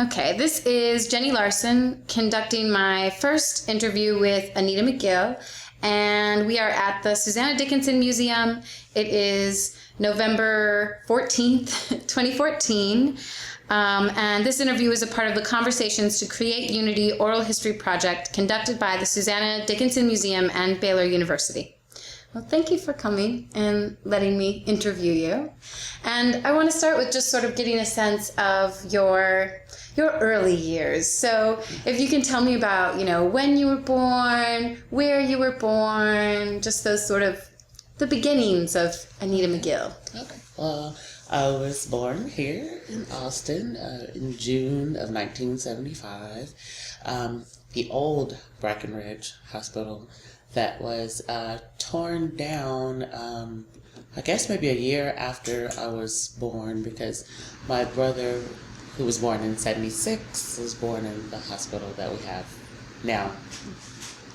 Okay, this is Jenny Larson conducting my first interview with Anita McGill, and we are at the Susanna Dickinson Museum. It is November 14th, 2014, and this interview is a part of the Conversations to Create Unity Oral History project conducted by the Susanna Dickinson Museum and Baylor University. Well, thank you for coming and letting me interview you. And I want to start with just sort of getting a sense of your early years. So if you can tell me about, when you were born, where you were born, just those sort of the beginnings of Anita McGill. Okay. Well, I was born here in Austin in June of 1975. The old Breckenridge Hospital that was torn down, I guess maybe a year after I was born, because my brother, who was born in 76, was born in the hospital that we have now,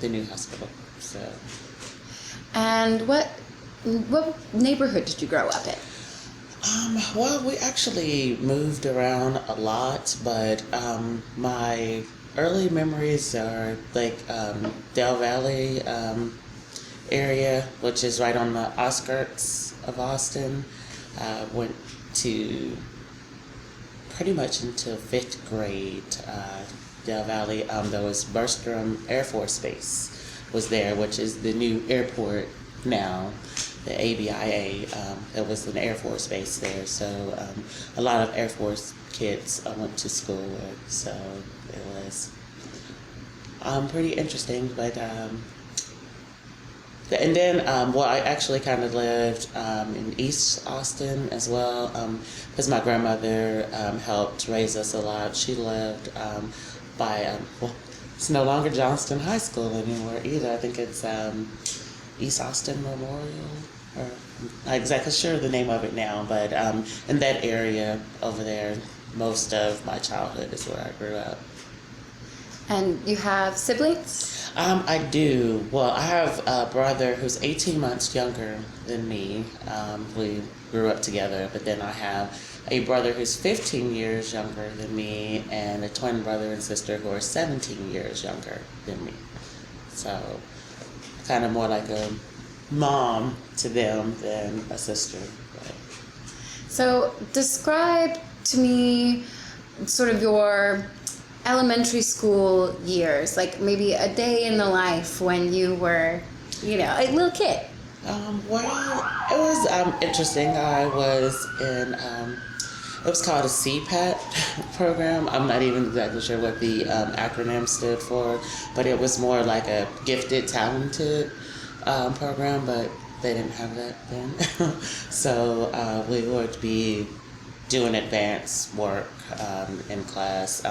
the new hospital. So. And what neighborhood did you grow up in? Well, we actually moved around a lot, but my early memories are like Valle area, which is right on the outskirts of Austin. Went to pretty much until 5th grade. Valle, there was Bergstrom Air Force Base was there, which is the new airport now, the ABIA. It was an Air Force base there, so a lot of Air Force kids I went to school with, so it was pretty interesting. But and then I actually kind of lived in East Austin as well, because my grandmother helped raise us a lot. She lived by it's no longer Johnston High School anymore either. I think it's East Austin Memorial, or I'm not exactly sure the name of it now, but in that area over there, most of my childhood is where I grew up. And you have siblings? I do. Well, I have a brother who's 18 months younger than me. We grew up together, but then I have a brother who's 15 years younger than me, and a twin brother and sister who are 17 years younger than me. So kind of more like a mom to them than a sister. But. So describe to me sort of your elementary school years, like maybe a day in the life when you were, a little kid. Well, it was interesting. I was in, it was called a CPAT program. I'm not even exactly sure what the acronym stood for, but it was more like a gifted, talented program, but they didn't have that then. So we would be doing advanced work in class.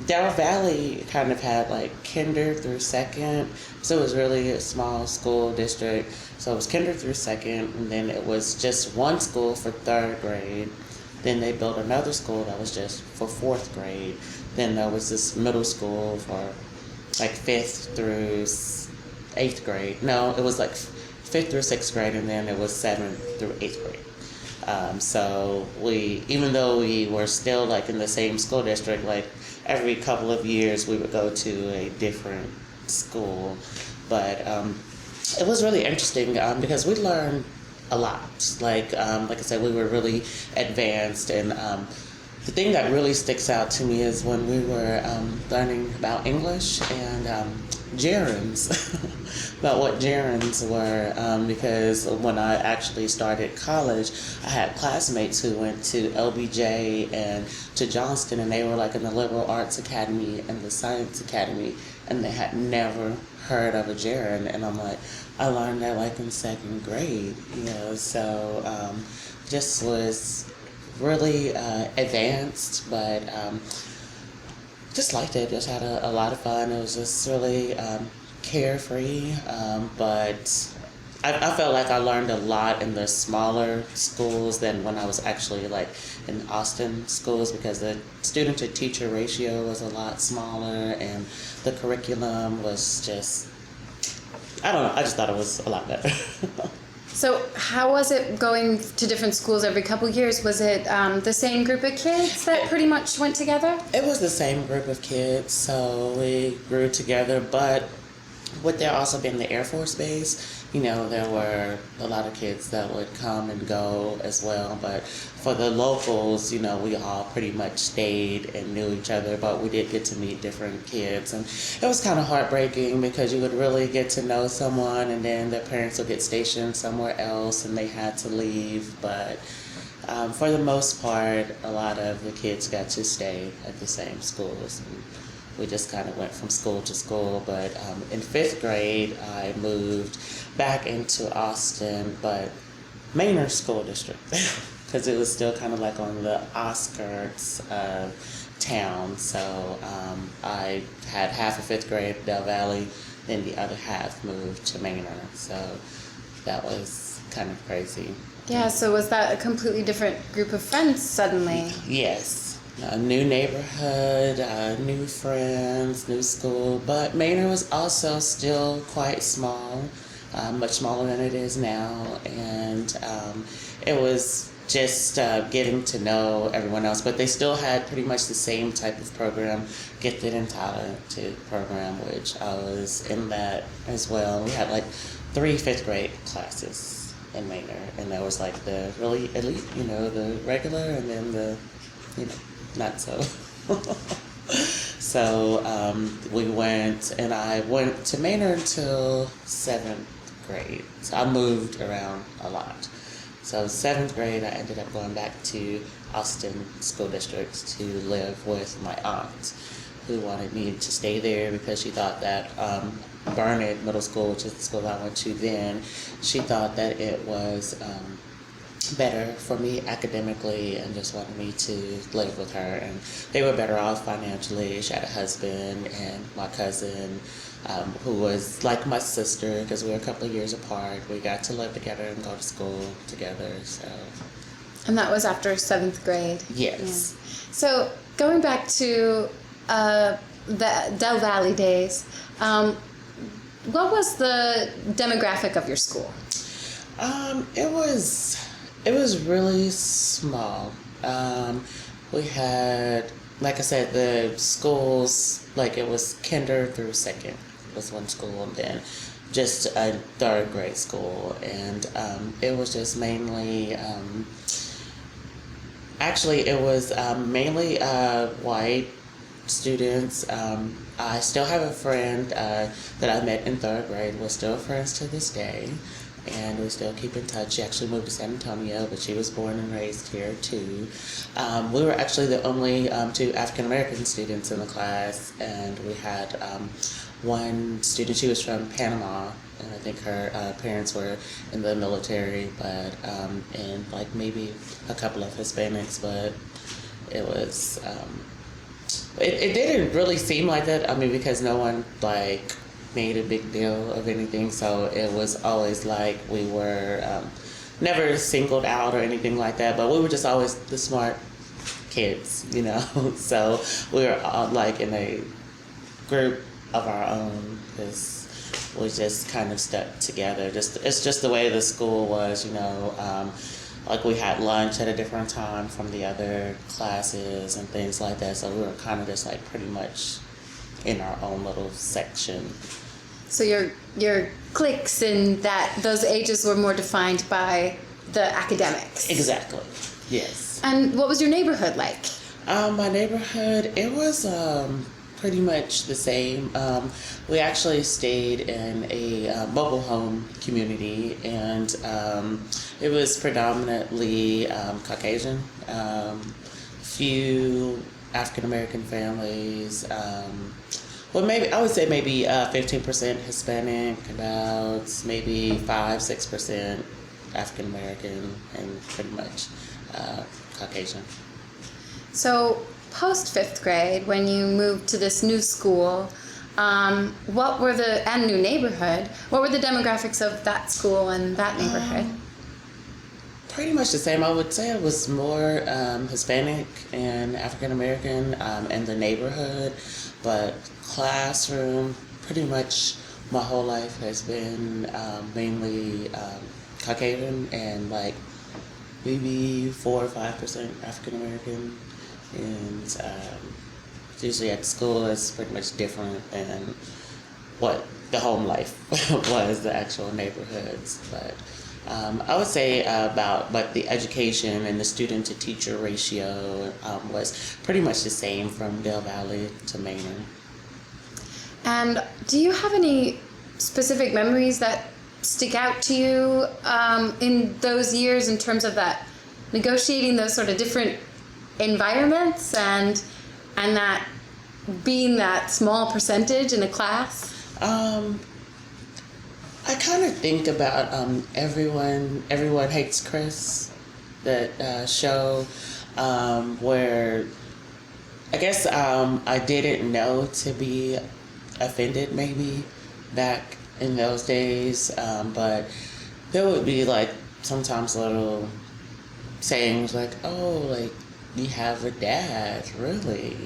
Valle kind of had like kinder through second, so it was really a small school district. So it was kinder through second, and then it was just one school for 3rd grade. Then they built another school that was just for 4th grade. Then there was this middle school for like 5th through 8th grade. No, it was like 5th through 6th grade, and then it was 7th through 8th grade. So even though we were still like in the same school district, like every couple of years we would go to a different school. But it was really interesting because we learned a lot. Like I said, we were really advanced, and the thing that really sticks out to me is when we were learning about English and gerunds, about what gerunds were, because when I actually started college, I had classmates who went to LBJ and to Johnston, and they were like in the Liberal Arts Academy and the Science Academy, and they had never heard of a gerund, and I'm like, I learned that like in 2nd grade, so just was really advanced, but just liked it. Just had a lot of fun. It was just really carefree, but I felt like I learned a lot in the smaller schools than when I was actually like in Austin schools, because the student to teacher ratio was a lot smaller, and the curriculum was just, I don't know, I just thought it was a lot better. So how was it going to different schools every couple years? Was it the same group of kids that pretty much went together? It was the same group of kids, so we grew together, but with there also being the Air Force Base, there were a lot of kids that would come and go as well, but for the locals, we all pretty much stayed and knew each other, but we did get to meet different kids, and it was kind of heartbreaking because you would really get to know someone and then their parents would get stationed somewhere else and they had to leave, but for the most part, a lot of the kids got to stay at the same schools. And we just kind of went from school to school, but in 5th grade, I moved back into Austin, but Manor School District, because it was still kind of like on the outskirts of town. So I had half of 5th grade at Valle, then the other half moved to Manor. So that was kind of crazy. Yeah, so was that a completely different group of friends suddenly? Yes. A new neighborhood, new friends, new school, but Manor was also still quite small, much smaller than it is now, and it was just getting to know everyone else, but they still had pretty much the same type of program, gifted and talented program, which I was in that as well. We had like 3 5th grade classes in Manor, and there was like the really elite, the regular, and then the, not so. So we went, and I went to Manor until 7th grade. So I moved around a lot. So 7th grade, I ended up going back to Austin School District to live with my aunt, who wanted me to stay there because she thought that Burnett Middle School, which is the school I went to then, she thought that it was better for me academically and just wanted me to live with her, and they were better off financially. She had a husband and my cousin, who was like my sister because we were a couple of years apart. We got to live together and go to school together. So. And that was after 7th grade? Yes. Yeah. So going back to the Del Valle days, what was the demographic of your school? It was really small. We had, like I said, the schools, like it was kinder through 2nd was one school, and then just a 3rd grade school. And it was just mainly, actually it was mainly white students. I still have a friend that I met in 3rd grade. We're still friends to this day. And we still keep in touch. She actually moved to San Antonio, but she was born and raised here too. We were actually the only 2 African American students in the class, and we had one student. She was from Panama, and I think her parents were in the military, but and like maybe a couple of Hispanics, but it was it didn't really seem like that. I mean, because no one like made a big deal of anything, so it was always like we were never singled out or anything like that, but we were just always the smart kids, so we were all like in a group of our own because we just kind of stuck together. It's just the way the school was, like we had lunch at a different time from the other classes and things like that, so we were kind of just like pretty much in our own little section. So your cliques and those ages were more defined by the academics. Exactly. Yes. And what was your neighborhood like? My neighborhood, it was pretty much the same. We actually stayed in a mobile home community, and it was predominantly Caucasian. Few African American families. Well, maybe I would say maybe 15% Hispanic, about maybe 5-6% African American, and pretty much Caucasian. So post 5th grade, when you moved to this new school, and new neighborhood, what were the demographics of that school and that neighborhood? Pretty much the same. I would say it was more Hispanic and African American in the neighborhood, but classroom, pretty much my whole life has been mainly Caucasian and like maybe 4 or 5% African American, and usually at school it's pretty much different than what the home life was, the actual neighborhoods. But I would say but the education and the student to teacher ratio was pretty much the same from Del Valle to Manor. And do you have any specific memories that stick out to you in those years in terms of that negotiating those sort of different environments and that being that small percentage in a class? I kind of think about Everyone Hates Chris, that show, where I guess I didn't know to be offended maybe back in those days, but there would be like sometimes little sayings like, oh, like, you have a dad, really,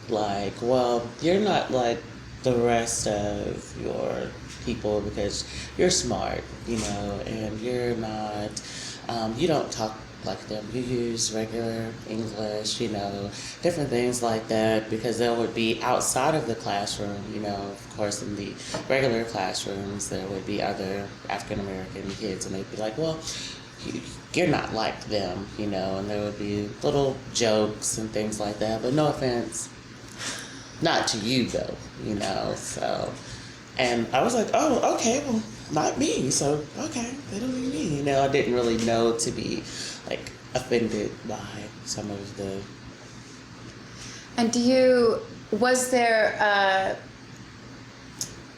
like, well, you're not like the rest of your people because you're smart, and you're not, you don't talk like them, you use regular English, different things like that, because there would be outside of the classroom, of course in the regular classrooms there would be other African American kids, and they'd be like, well, you're not like them, and there would be little jokes and things like that, but no offense, not to you though, so, and I was like, oh, okay, well, not me, so, okay, they don't mean me, I didn't really know to be, like, offended by some of the... And was there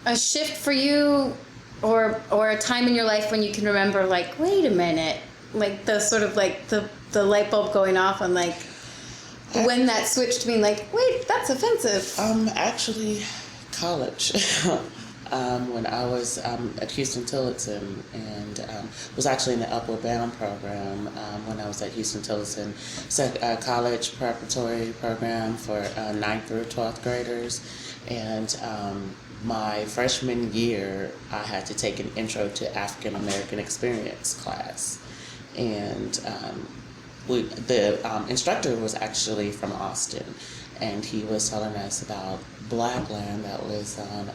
a shift for you, or a time in your life when you can remember, like, wait a minute, like the sort of like the light bulb going off on like when that switched to being like, wait, that's offensive? Actually, college. When I was at Huston-Tillotson, and was actually in the Upward Bound program when I was at Huston-Tillotson. It's a college preparatory program for 9th through 12th graders, and my freshman year, I had to take an Intro to African American Experience class, and the instructor was actually from Austin, and he was telling us about Black land that was on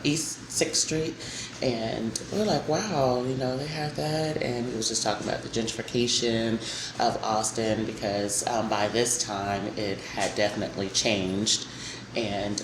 East 6th Street, and we were like, wow, they have that, and he was just talking about the gentrification of Austin, because by this time it had definitely changed. And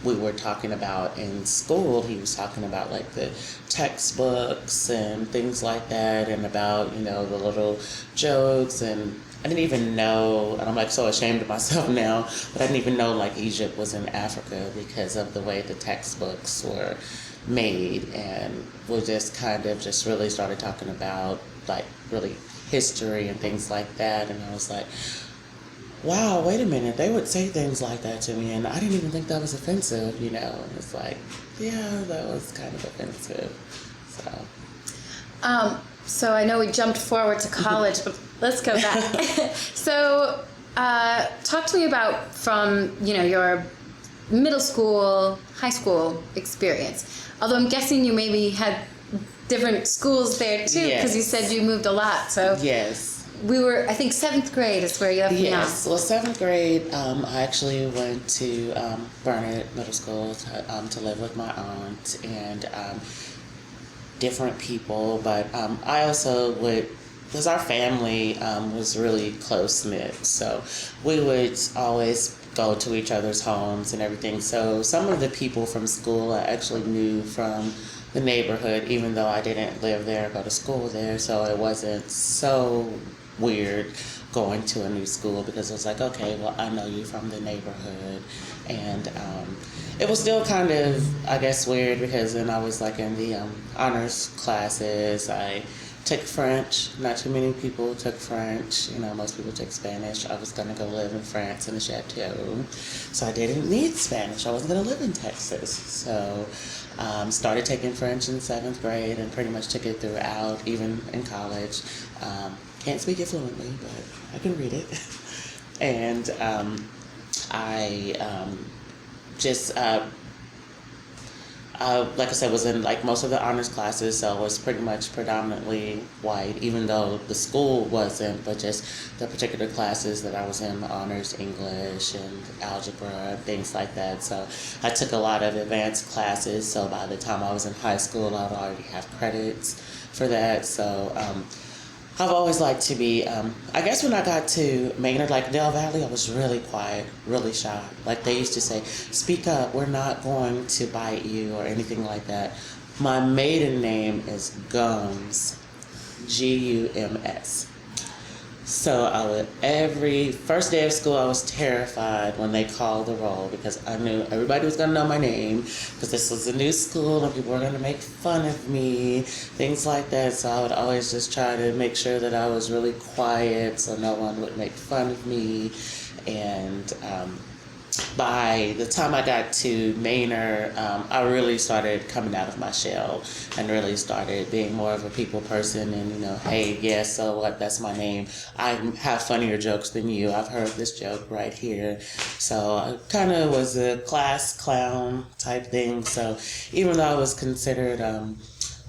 we were talking about in school, he was talking about like the textbooks and things like that, and about, the little jokes, and I didn't even know, and I'm like so ashamed of myself now, but I didn't even know like Egypt was in Africa because of the way the textbooks were made, and we just kind of just really started talking about like really history and things like that, and I was like, wow, wait a minute, they would say things like that to me, and I didn't even think that was offensive, and it's like, yeah, that was kind of offensive, so. So I know we jumped forward to college, but let's go back. So talk to me about from, your middle school, high school experience, although I'm guessing you maybe had different schools there too, because you said you moved a lot, so. Yes. We were, I think 7th grade is where you left me off. Yes, well, 7th grade, I actually went to Burnett Middle School to live with my aunt and different people, but I also would, because our family was really close-knit, so we would always go to each other's homes and everything, so some of the people from school I actually knew from the neighborhood, even though I didn't live there, go to school there, so it wasn't so weird going to a new school, because it was like, okay, well, I know you from the neighborhood, and it was still kind of, I guess, weird, because then I was like in the honors classes. I took French. Not too many people took French. Most people took Spanish. I was going to go live in France in the chateau, so I didn't need Spanish. I wasn't going to live in Texas, so started taking French in 7th grade and pretty much took it throughout, even in college. Can't speak it fluently, but I can read it. And I like I said, was in like most of the honors classes, so it was pretty much predominantly white, even though the school wasn't, but just the particular classes that I was in, honors English and algebra, things like that. So I took a lot of advanced classes, so by the time I was in high school, I would already have credits for that. So I've always liked to be, I guess when I got to Manor, like Del Valle, I was really quiet, really shy. Like they used to say, speak up, we're not going to bite you or anything like that. My maiden name is Gums, Gums. So every first day of school, I was terrified when they called the roll because I knew everybody was going to know my name because this was a new school and people were going to make fun of me, things like that. So I would always just try to make sure that I was really quiet so no one would make fun of me. And by the time I got to Manor, I really started coming out of my shell and really started being more of a people person and, hey, yeah, so what, that's my name. I have funnier jokes than you. I've heard this joke right here. So I kind of was a class clown type thing. So even though I was considered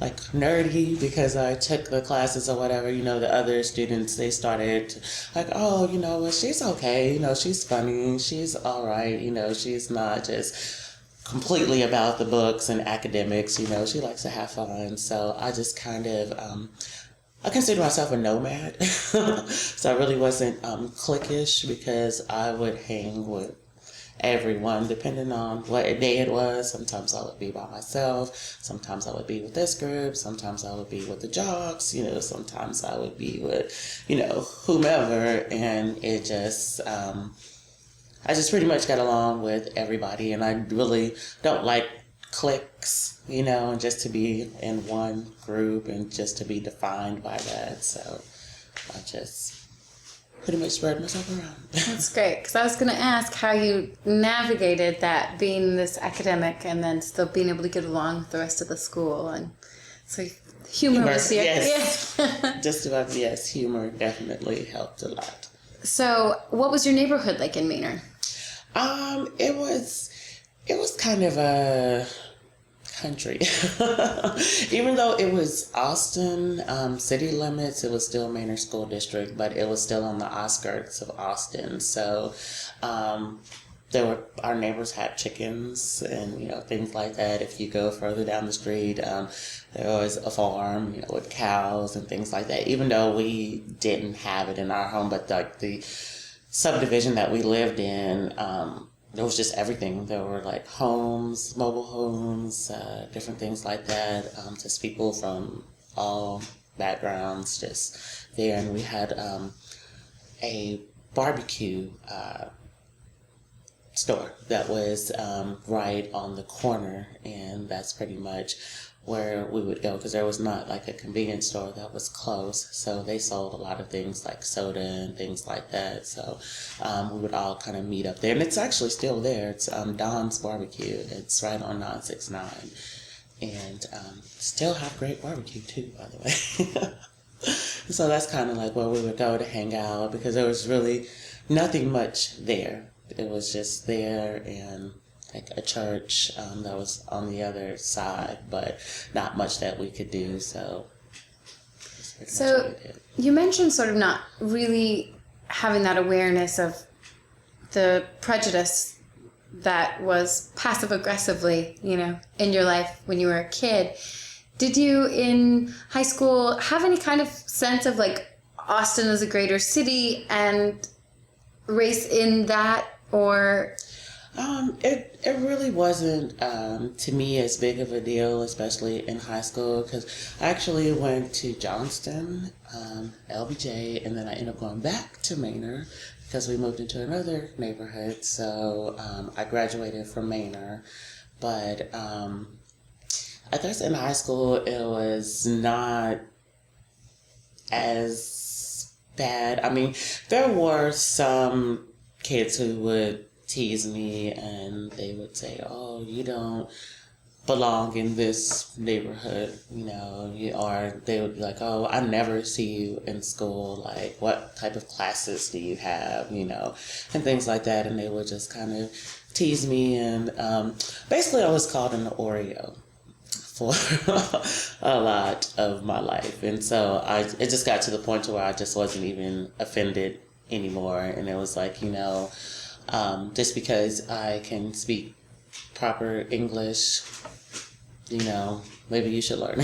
like nerdy because I took the classes or whatever, the other students, they started like, oh, well, she's okay, she's funny, she's all right, she's not just completely about the books and academics, she likes to have fun. So I just kind of, I consider myself a nomad. So I really wasn't cliquish because I would hang with everyone depending on what day it was. Sometimes I would be by myself, sometimes I would be with this group, sometimes I would be with the jocks, sometimes I would be with whomever, and it just I just pretty much got along with everybody, and I really don't like cliques, and just to be in one group and just to be defined by that. So I just pretty much spread myself around. That's great, because I was going to ask how you navigated that, being this academic and then still being able to get along with the rest of the school. And so humor was here. Yes. Yeah. Just about, yes, humor definitely helped a lot. So what was your neighborhood like in Manor? It was kind of a country. Even though it was Austin, city limits, it was still Manor School District, but it was still on the outskirts of Austin. So our neighbors had chickens and things like that. If you go further down the street, there was a farm with cows and things like that. Even though we didn't have it in our home, but like the subdivision that we lived in, there was just everything. There were like homes, mobile homes, different things like that. Just people from all backgrounds just there. And we had a barbecue store that was right on the corner. And that's pretty much where we would go because there was not like a convenience store that was close. So they sold a lot of things like soda and things like that. So we would all kind of meet up there. And it's actually still there. It's Don's Barbecue. It's right on 969. And still have great barbecue too, by the way. So that's kind of like where we would go to hang out because there was really nothing much there. It was just there and like a church that was on the other side, but not much that we could do. So you mentioned sort of not really having that awareness of the prejudice that was passive aggressively, in your life when you were a kid. Did you in high school have any kind of sense of like Austin as a greater city and race in that, or? It really wasn't to me as big of a deal, especially in high school, because I actually went to Johnston, LBJ, and then I ended up going back to Manor because we moved into another neighborhood. So I graduated from Manor, but I guess in high school it was not as bad. I mean, there were some kids who would tease me and they would say, oh, you don't belong in this neighborhood, or they would be like, oh, I never see you in school, like what type of classes do you have, and things like that. And they would just kind of tease me, and basically I was called an Oreo for a lot of my life. And so it just got to the point where I just wasn't even offended anymore. And it was like, just because I can speak proper English, maybe you should learn.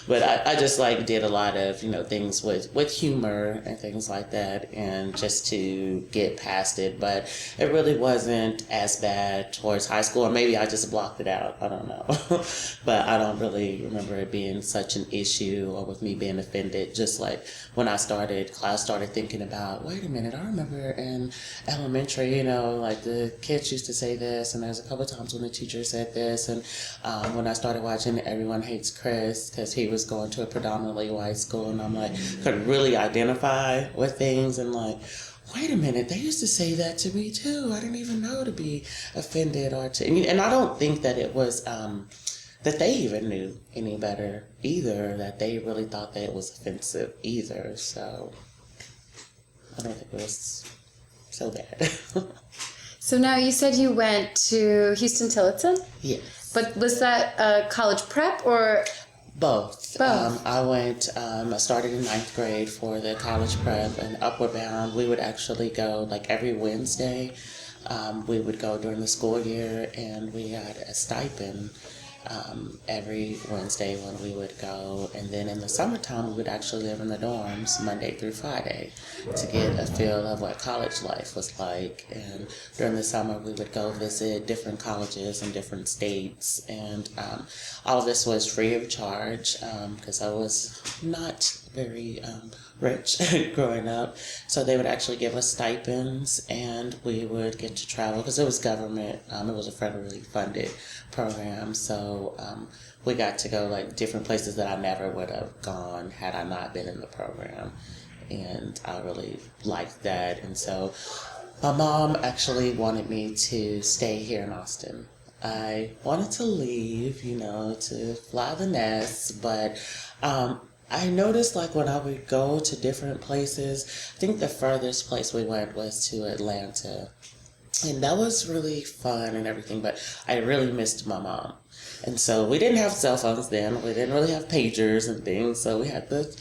But I just did a lot of, things with humor and things like that, and just to get past it. But it really wasn't as bad towards high school, or maybe I just blocked it out. I don't know. But I don't really remember it being such an issue, or with me being offended. Just when I started class, started thinking about, wait a minute, I remember in elementary, the kids used to say this, and there's a couple of times when the teacher said this, and when I started watching Everyone Hates Chris, because he was going to a predominantly white school, and I'm could really identify with things, and wait a minute, they used to say that to me too. I didn't even know to be offended and I don't think that it was that they even knew any better either, that they really thought that it was offensive either. So I don't think it was so bad. So now you said you went to Huston-Tillotson? Yes. But was that a college prep or? Both. I started in 9th grade for the college prep, and Upward Bound, we would actually go every Wednesday. We would go during the school year, and we had a stipend every Wednesday when we would go. And then in the summertime, we would actually live in the dorms Monday through Friday to get a feel of what college life was like. And during the summer, we would go visit different colleges in different states. And all of this was free of charge because I was not very rich growing up. So they would actually give us stipends, and we would get to travel because it was government. It was a federally funded program. So we got to go different places that I never would have gone had I not been in the program. And I really liked that. And so my mom actually wanted me to stay here in Austin. I wanted to leave, to fly the nest, but I noticed when I would go to different places, I think the furthest place we went was to Atlanta. And that was really fun and everything, but I really missed my mom. And so we didn't have cell phones then. We didn't really have pagers and things, so we had the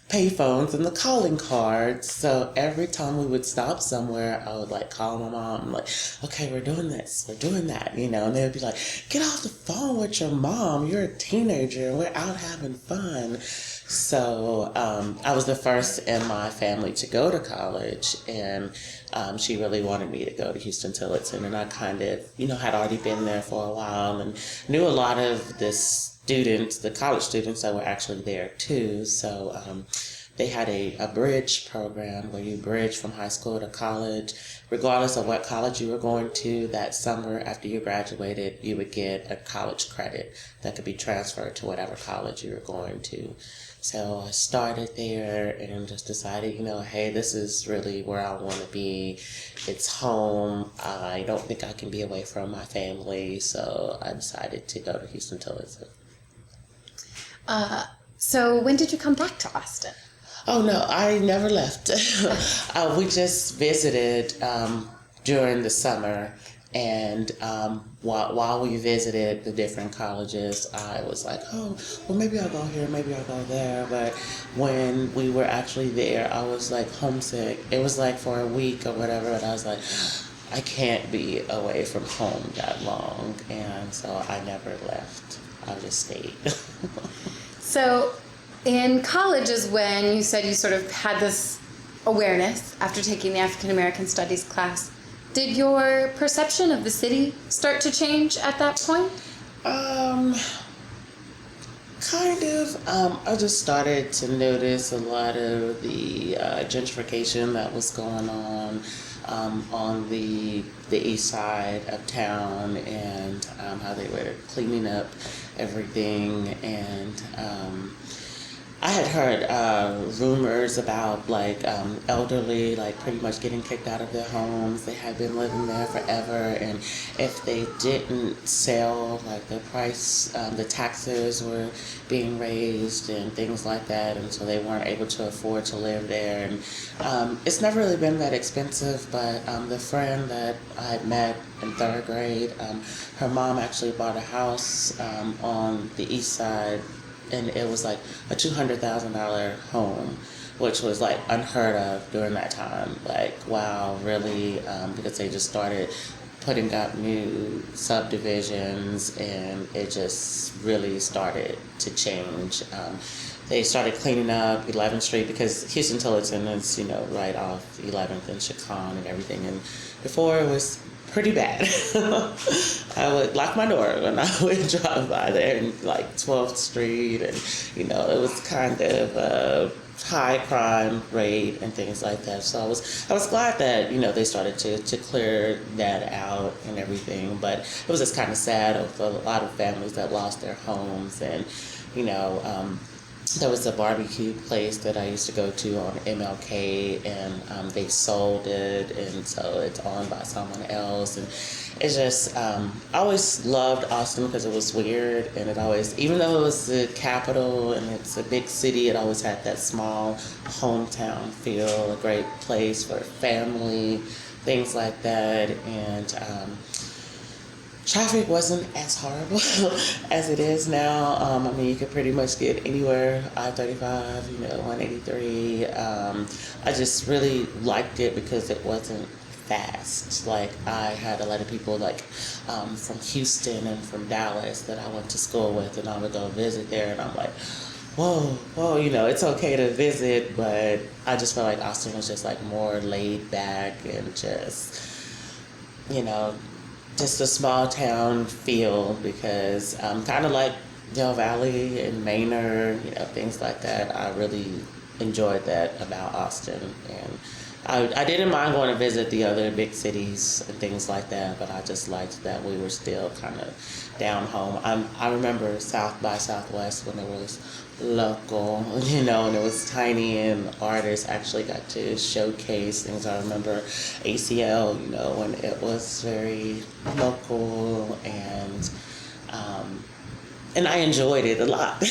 pay phones and the calling cards. So every time we would stop somewhere, I would call my mom, okay, we're doing this, we're doing that, and they would be like, get off the phone with your mom, you're a teenager, and we're out having fun. So I was the first in my family to go to college, and she really wanted me to go to Huston-Tillotson, and I kind of, had already been there for a while and knew a lot of the college students that were actually there too. So they had a bridge program where you bridge from high school to college. Regardless of what college you were going to, that summer after you graduated, you would get a college credit that could be transferred to whatever college you were going to. So I started there and just decided, hey, this is really where I want to be. It's home. I don't think I can be away from my family. So I decided to go to Huston-Tillotson. So when did you come back to Austin? Oh, no, I never left. We just visited during the summer. And while we visited the different colleges, I was oh, well, maybe I'll go here, maybe I'll go there. But when we were actually there, I was homesick. It was for a week or whatever, and I was I can't be away from home that long. And so I never left. I just stayed. So in college is when you said you sort of had this awareness after taking the African American Studies class. Did your perception of the city start to change at that point? Kind of. I just started to notice a lot of the gentrification that was going on the east side of town, and how they were cleaning up everything, and I had heard rumors about like elderly, like pretty much getting kicked out of their homes. They had been living there forever, and if they didn't sell, like the price, the taxes were being raised and things like that, and so they weren't able to afford to live there. And it's never really been that expensive, but the friend that I had met in third grade, her mom actually bought a house on the east side, and it was like a $200,000 home, which was like unheard of during that time. Like, wow, really? Because they just started putting up new subdivisions, and it just really started to change. They started cleaning up 11th Street because Huston-Tillotson is, right off 11th and Chacon and everything. And before it was pretty bad. I would lock my door when I would drive by there, and like 12th Street, and it was kind of a high crime rate and things like that. So I was glad that they started to clear that out and everything. But it was just kind of sad of a lot of families that lost their homes, and there was a barbecue place that I used to go to on MLK, and they sold it, and so it's owned by someone else. And it's just, I always loved Austin because it was weird, and it always, even though it was the capital and it's a big city, it always had that small hometown feel, a great place for family, things like that. And traffic wasn't as horrible as it is now. I mean, you could pretty much get anywhere, I-35, 183. I just really liked it because it wasn't fast. Like, I had a lot of people from Houston and from Dallas that I went to school with, and I would go visit there, and I'm like, whoa, it's okay to visit, but I just felt like Austin was just like more laid back and just, just a small town feel, because kind of like Valle and Manor, things like that. I really enjoyed that about Austin, and I didn't mind going to visit the other big cities and things like that, but I just liked that we were still kind of down home. I remember South by Southwest when it was local, and it was tiny, and artists actually got to showcase things. I remember ACL, when it was very local, and I enjoyed it a lot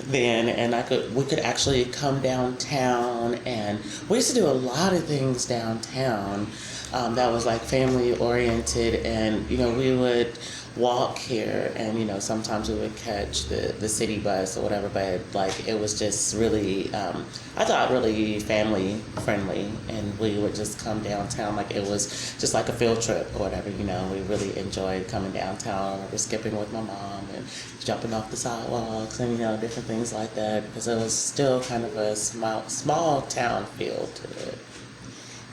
then, and we could actually come downtown, and we used to do a lot of things downtown that was like family oriented, and we would walk here, and sometimes we would catch the city bus or whatever, but like it was just really I thought really family friendly, and we would just come downtown like it was just like a field trip or whatever. We really enjoyed coming downtown. I remember skipping with my mom and jumping off the sidewalks and different things like that, because it was still kind of a small town feel to it.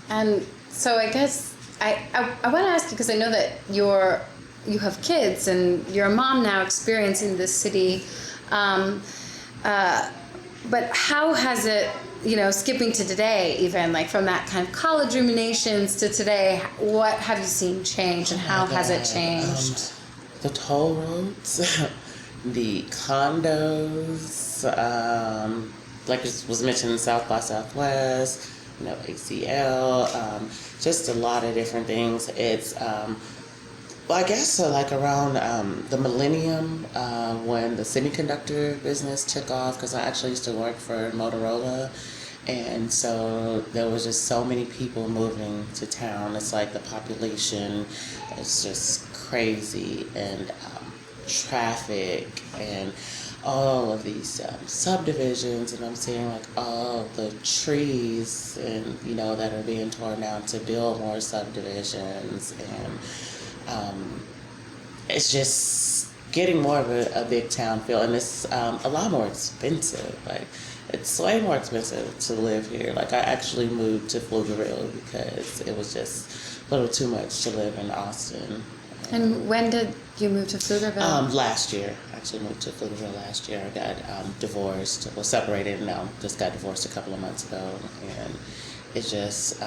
And so I guess I want to ask you, because I know that you have kids and you're a mom now experiencing this city, but how has it, skipping to today, even like from that kind of college ruminations to today, what have you seen change, and how has it changed? The toll roads, the condos, like it was mentioned, South by Southwest, ACL, just a lot of different things. It's well, I guess like around the millennium, when the semiconductor business took off, because I actually used to work for Motorola, and so there was just so many people moving to town. It's like the population is just crazy, and traffic, and all of these subdivisions, and I'm seeing like all the trees, and that are being torn down to build more subdivisions, and it's just getting more of a big town feel, and it's a lot more expensive. Like, it's way more expensive to live here. Like, I actually moved to Pflugerville because it was just a little too much to live in Austin. And when did you move to Pflugerville? Last year. I actually moved to Pflugerville last year. I got divorced, well, separated, and now just got divorced a couple of months ago, and it's just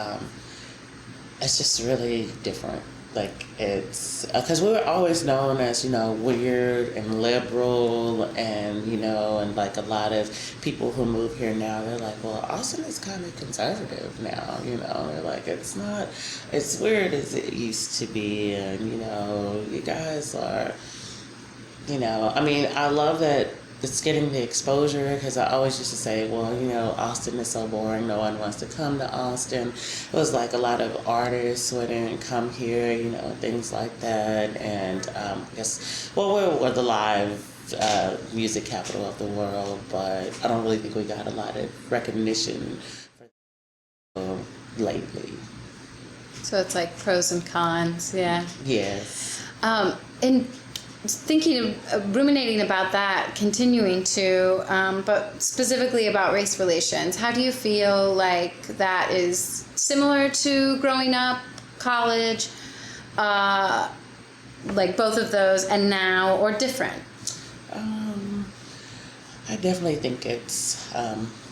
really different. like it's because we were always known as, you know, weird and liberal, and you know, and like a lot of people who move here now, they're like, well, Austin is kind of conservative now, you know. They're like, it's not as weird as it used to be, and you know, you guys are, you know, I mean, I love that it's getting the exposure, because I always used to say, well, you know, Austin is so boring, no one wants to come to Austin. It was like a lot of artists wouldn't come here, you know, things like that. And I guess, well, we're the live music capital of the world, but I don't really think we got a lot of recognition for lately. So it's like pros and cons, yeah. Yes. And thinking of ruminating about that, continuing to, but specifically about race relations, how do you feel like that is similar to growing up, college, like both of those, and now, or different? I definitely think it's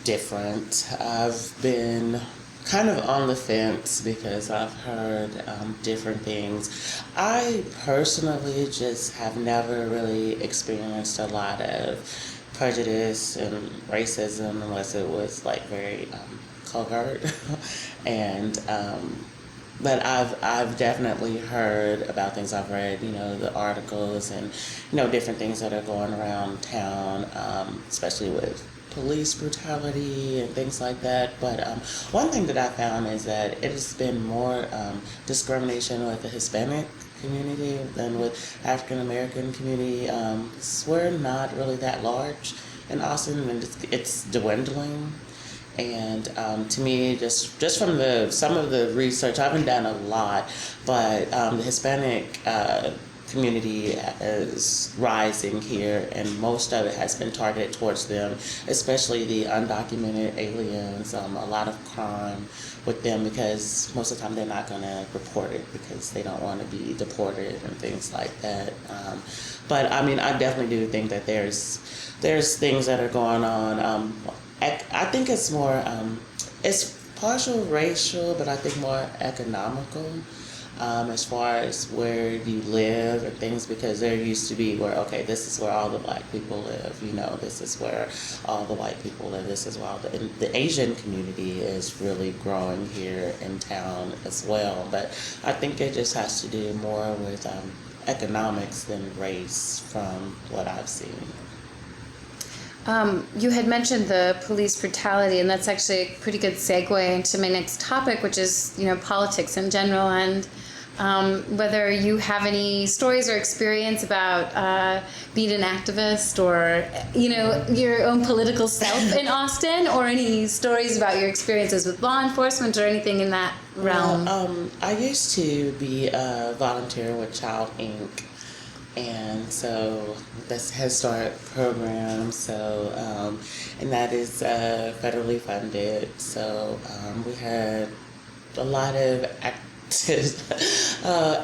different. I've been kind of on the fence because I've heard different things. I personally just have never really experienced a lot of prejudice and racism unless it was like very covert. And but I've definitely heard about things. I've read, you know, the articles and, you know, different things that are going around town, especially with police brutality and things like that. But one thing that I found is that it has been more discrimination with the Hispanic community than with African American community. We're not really that large in Austin, and it's dwindling. And to me, just from some of the research, I haven't done a lot, but the Hispanic community is rising here, and most of it has been targeted towards them, especially the undocumented aliens. A lot of crime with them because most of the time they're not going to report it because they don't want to be deported and things like that. But I mean, I definitely do think that there's things that are going on. I think it's more, it's partial racial, but I think more economical, as far as where you live and things, because there used to be where, okay, this is where all the black people live, you know, this is where all the white people live, this is where all the Asian community is really growing here in town as well. But I think it just has to do more with economics than race from what I've seen. You had mentioned the police brutality, and that's actually a pretty good segue into my next topic, which is, you know, politics in general, and whether you have any stories or experience about being an activist, or, you know, your own political self in Austin, or any stories about your experiences with law enforcement or anything in that realm. Well, I used to be a volunteer with Child Inc. And so that's Head Start program. So, and that is federally funded. So we had a lot of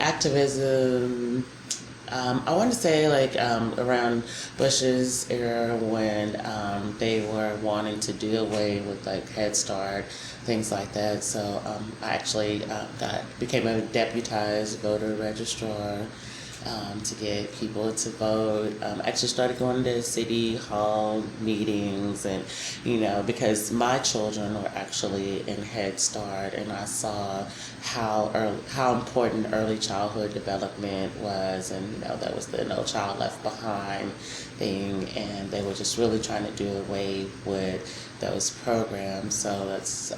activism. I want to say like around Bush's era when they were wanting to do away with like Head Start, things like that. So I actually became a deputized voter registrar. To get people to vote. Actually started going to city hall meetings, and, you know, because my children were actually in Head Start, and I saw how important early childhood development was, and, you know, that was the No Child Left Behind thing, and they were just really trying to do away with those programs. So that's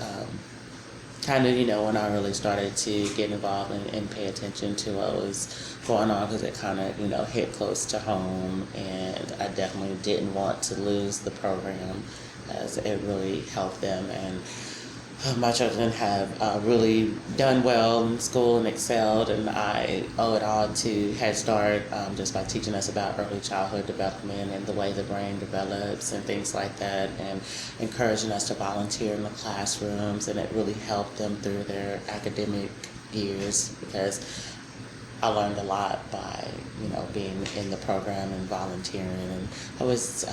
kind of, you know, when I really started to get involved and pay attention to what was going on, because it kind of, you know, hit close to home, and I definitely didn't want to lose the program as it really helped them. And my children have really done well in school and excelled, and I owe it all to Head Start, just by teaching us about early childhood development and the way the brain develops and things like that, and encouraging us to volunteer in the classrooms, and it really helped them through their academic years, because I learned a lot by, being in the program and volunteering. And I was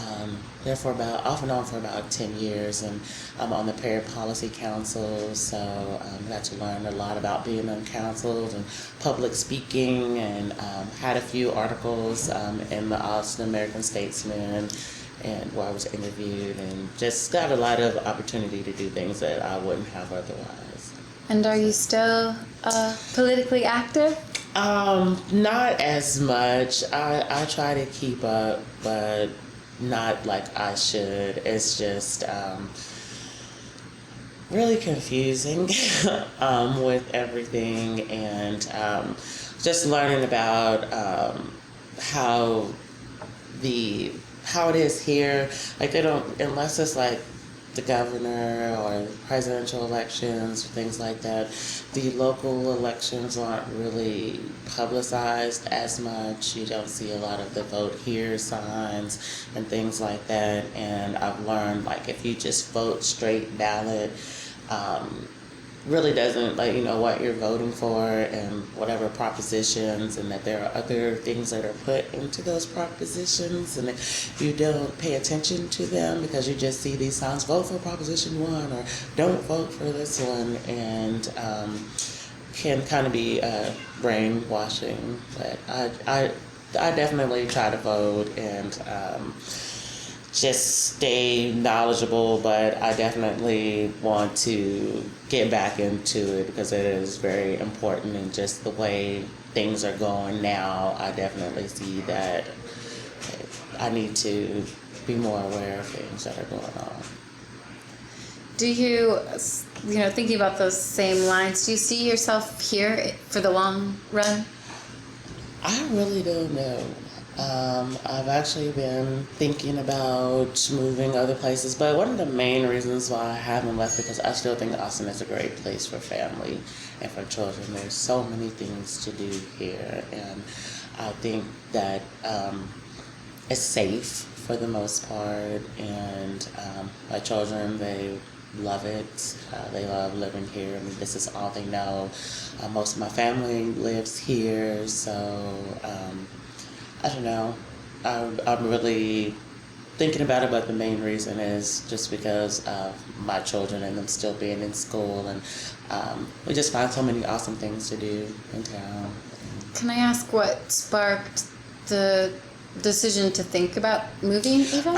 there off and on for about 10 years, and I'm on the Parent Policy Council, so I got to learn a lot about being uncounseled and public speaking, and had a few articles in the Austin American Statesman, and where I was interviewed, and just got a lot of opportunity to do things that I wouldn't have otherwise. And are you still politically active? Not as much. I try to keep up, but not like I should. It's just really confusing with everything, and just learning about how it is here. Like, they don't, unless it's like the governor or presidential elections, things like that, the local elections aren't really publicized as much. You don't see a lot of the vote here signs and things like that. And I've learned, like, if you just vote straight ballot, really doesn't what you're voting for and whatever propositions, and that there are other things that are put into those propositions, and if you don't pay attention to them because you just see these signs, vote for Proposition 1 or don't vote for this one, and can kind of be brainwashing. But I definitely try to vote and just stay knowledgeable, but I definitely want to get back into it because it is very important, and just the way things are going now, I definitely see that I need to be more aware of things that are going on. Do you, thinking about those same lines, do you see yourself here for the long run? I really don't know. I've actually been thinking about moving other places, but one of the main reasons why I haven't left, because I still think Austin is a great place for family and for children. There's so many things to do here, and I think that it's safe for the most part, and my children, they love it. They love living here. I mean, this is all they know. Most of my family lives here, so I don't know. I'm really thinking about it, but the main reason is just because of my children and them still being in school, and we just find so many awesome things to do in town. Can I ask what sparked the decision to think about moving even?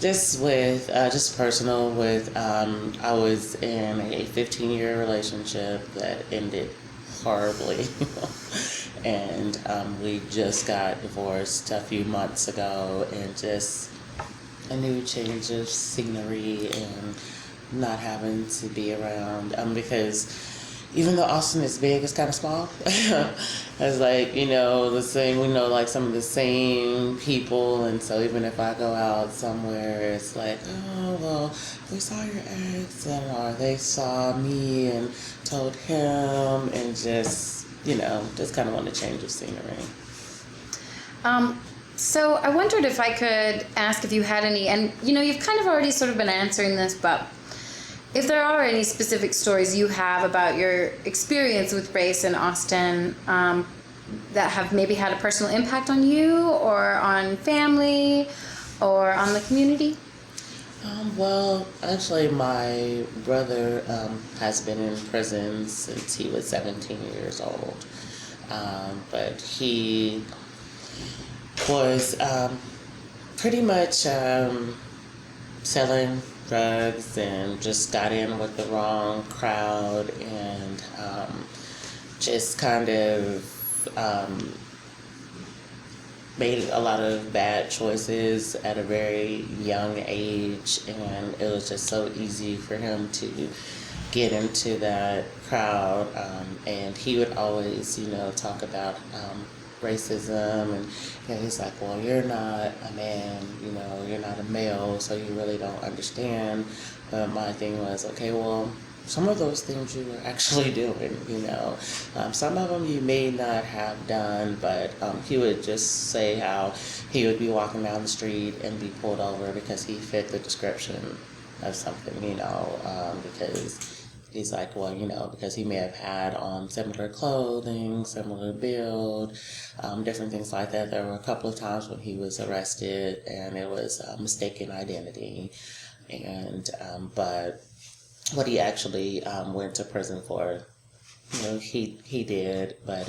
Just personal with, I was in a 15-year relationship that ended horribly. And we just got divorced a few months ago, and just a new change of scenery and not having to be around, because even though Austin is big, it's kind of small. It's like, the same, we know like some of the same people, and so even if I go out somewhere, it's like, oh, well, we saw your ex, or they saw me and told him, and just kind of want to change of scenery. So I wondered if I could ask if you had any, and you've kind of already sort of been answering this, but if there are any specific stories you have about your experience with race in Austin that have maybe had a personal impact on you or on family or on the community? Well, actually, my brother has been in prison since he was 17 years old. But he was pretty much selling drugs and just got in with the wrong crowd, and just kind of made a lot of bad choices at a very young age, and it was just so easy for him to get into that crowd, and he would always, talk about racism, and he's like, well, you're not a man, you're not a male, so you really don't understand. But my thing was, okay, well, some of those things you were actually doing, some of them you may not have done, but he would just say how he would be walking down the street and be pulled over because he fit the description of something, because he's like, well, because he may have had similar clothing, similar build, different things like that. There were a couple of times when he was arrested, and it was mistaken identity. And but what he actually went to prison for, he did. But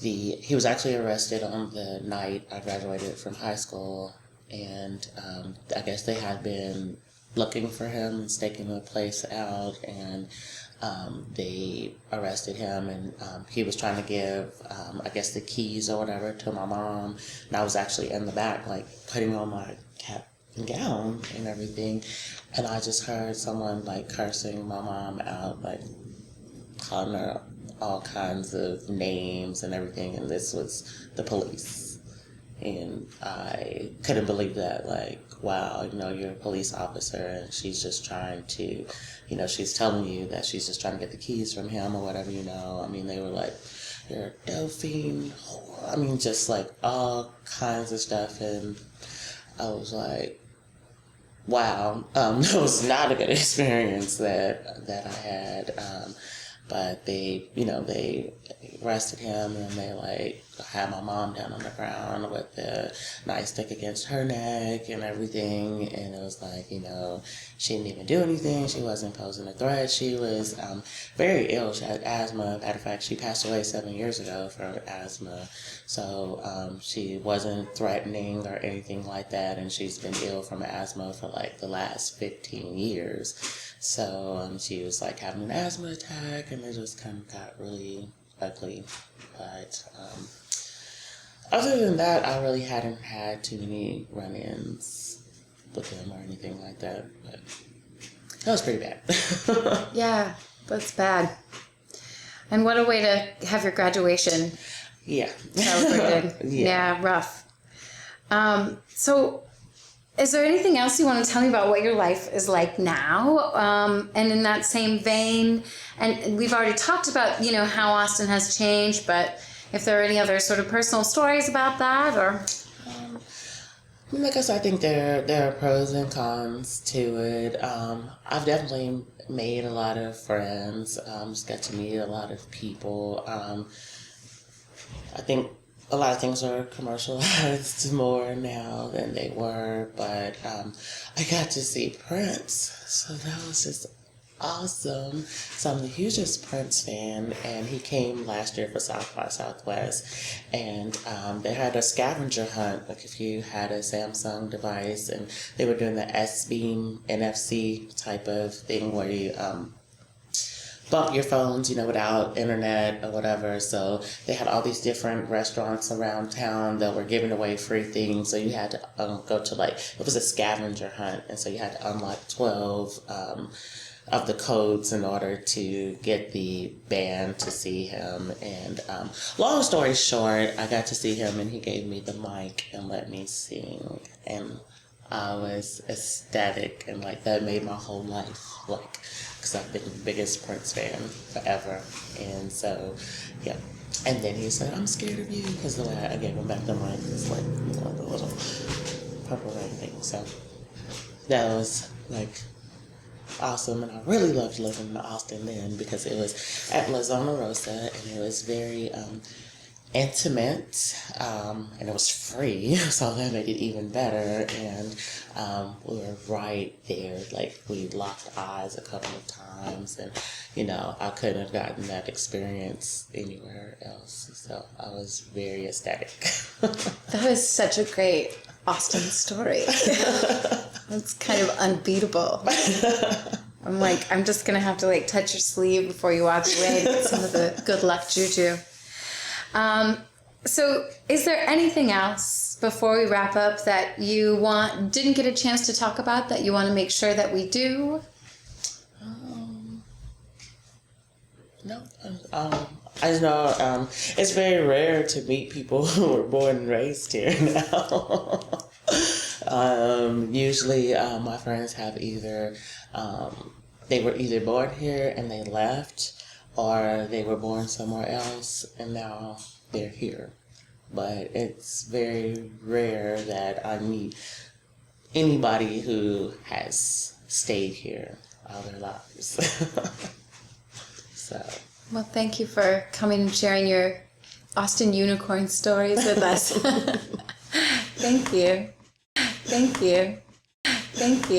he was actually arrested on the night I graduated from high school, and I guess they had been looking for him and staking the place out, and they arrested him, and he was trying to give, I guess, the keys or whatever to my mom, and I was actually in the back, like, putting on my cap and gown and everything, and I just heard someone, like, cursing my mom out, like, calling her all kinds of names and everything, and this was the police. And I couldn't believe that, like, wow, you're a police officer and she's just trying to, she's telling you that she's just trying to get the keys from him or whatever, I mean, they were like, you're a Delphine, I mean, just like all kinds of stuff. And I was like, wow, it was not a good experience that I had. But they arrested him, and they, like, had my mom down on the ground with the nightstick against her neck and everything. And it was like, she didn't even do anything. She wasn't posing a threat. She was very ill. She had asthma. Matter of fact, she passed away 7 years ago from asthma. So she wasn't threatening or anything like that. And she's been ill from asthma for, like, the last 15 years. So she was, like, having an asthma attack, and it just kind of got really ugly. But other than that, I really hadn't had too many run-ins with him or anything like that. But that was pretty bad. Yeah, that's bad. And what a way to have your graduation. Yeah. Celebrated. Yeah, rough. So, is there anything else you want to tell me about what your life is like now? And in that same vein, and we've already talked about, how Austin has changed, but if there are any other sort of personal stories about that, or... Like I said, I think there are pros and cons to it. I've definitely made a lot of friends, just got to meet a lot of people. I think a lot of things are commercialized more now than they were, but I got to see Prince, so that was just awesome. So I'm the hugest Prince fan, and he came last year for South by Southwest, and they had a scavenger hunt, like if you had a Samsung device, and they were doing the S-Beam NFC type of thing where you bump your phones, without internet or whatever. So they had all these different restaurants around town that were giving away free things. So you had to go to, like, it was a scavenger hunt, and so you had to unlock 12 of the codes in order to get the band to see him. And long story short, I got to see him, and he gave me the mic and let me sing, and I was ecstatic, and, like, that made my whole life, like, because I've been the biggest Prince fan forever. And so, yeah. And then he said, I'm scared of you, because the way I gave him back the mic was like, the little purple rain thing. So that was, like, awesome. And I really loved living in Austin then, because it was at La Zona Rosa, and it was very intimate, and it was free, so that made it even better. And we were right there, like, we locked eyes a couple of times, and I couldn't have gotten that experience anywhere else, so I was very ecstatic. That was such a great Austin story. That's kind of unbeatable. I'm like, I'm just gonna have to, like, touch your sleeve before you walk away to get some of the good luck juju. So is there anything else before we wrap up that you didn't get a chance to talk about that you want to make sure that we do? No. I just know it's very rare to meet people who were born and raised here now. Usually my friends have either, they were either born here and they left, or they were born somewhere else and now they're here. But it's very rare that I meet anybody who has stayed here all their lives. So. Well, thank you for coming and sharing your Austin unicorn stories with us. Thank you. Thank you. Thank you.